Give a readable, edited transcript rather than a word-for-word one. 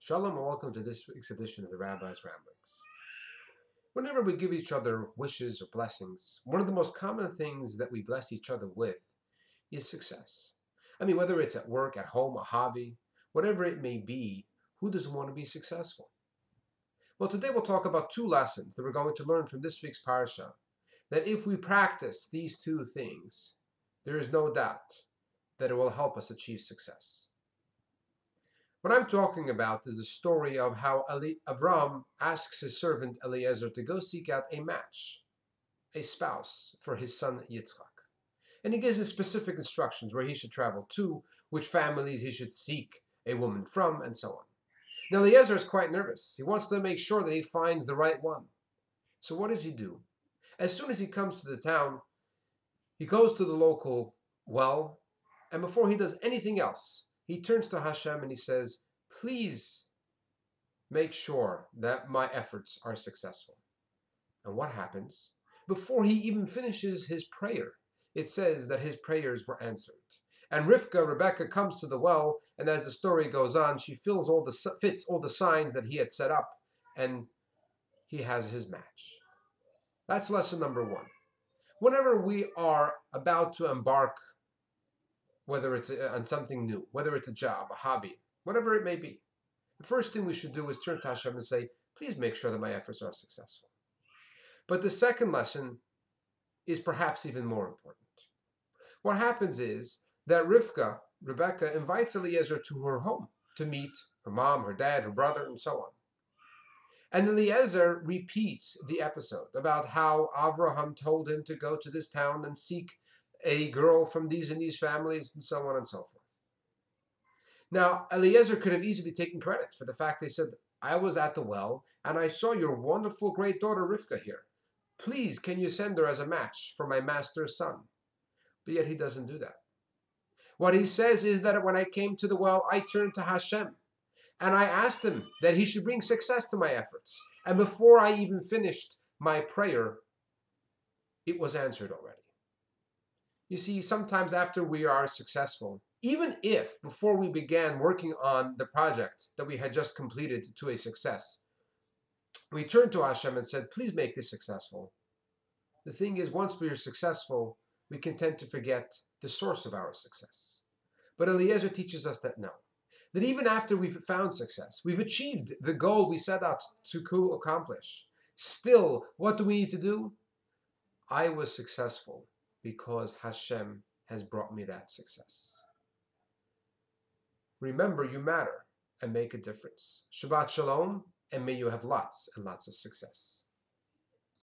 Shalom and welcome to this week's edition of the Rabbi's Ramblings. Whenever we give each other wishes or blessings, one of the most common things that we bless each other with is success. Whether it's at work, at home, a hobby, whatever it may be, who doesn't want to be successful? Well, today we'll talk about two lessons that we're going to learn from this week's parsha, that if we practice these two things, there is no doubt that it will help us achieve success. What I'm talking about is the story of how Avram asks his servant Eliezer to go seek out a match, a spouse for his son Yitzchak. And he gives him specific instructions where he should travel to, which families he should seek a woman from, and so on. Now Eliezer is quite nervous. He wants to make sure that he finds the right one. So what does he do? As soon as he comes to the town, he goes to the local well, and before he does anything else, he turns to Hashem and he says, please make sure that my efforts are successful. And what happens? Before he even finishes his prayer, it says that his prayers were answered. And Rebecca, comes to the well, and as the story goes on, she fits all the signs that he had set up, and he has his match. That's lesson number one. Whenever we are about to embark, whether it's on something new, whether it's a job, a hobby, whatever it may be, the first thing we should do is turn to Hashem and say, please make sure that my efforts are successful. But the second lesson is perhaps even more important. What happens is that Rebecca, invites Eliezer to her home to meet her mom, her dad, her brother, and so on. And Eliezer repeats the episode about how Avraham told him to go to this town and seek a girl from these and these families, and so on and so forth. Now, Eliezer could have easily taken credit for the fact they said, I was at the well, and I saw your wonderful great daughter Rivka here. Please, can you send her as a match for my master's son? But yet he doesn't do that. What he says is that when I came to the well, I turned to Hashem, and I asked him that he should bring success to my efforts. And before I even finished my prayer, it was answered already. You see, sometimes after we are successful, even if before we began working on the project that we had just completed to a success, we turned to Hashem and said, please make this successful. The thing is, once we are successful, we can tend to forget the source of our success. But Eliezer teaches us that no, that even after we've found success, we've achieved the goal we set out to accomplish, still, what do we need to do? I was successful because Hashem has brought me that success. Remember, you matter and make a difference. Shabbat Shalom, and may you have lots and lots of success.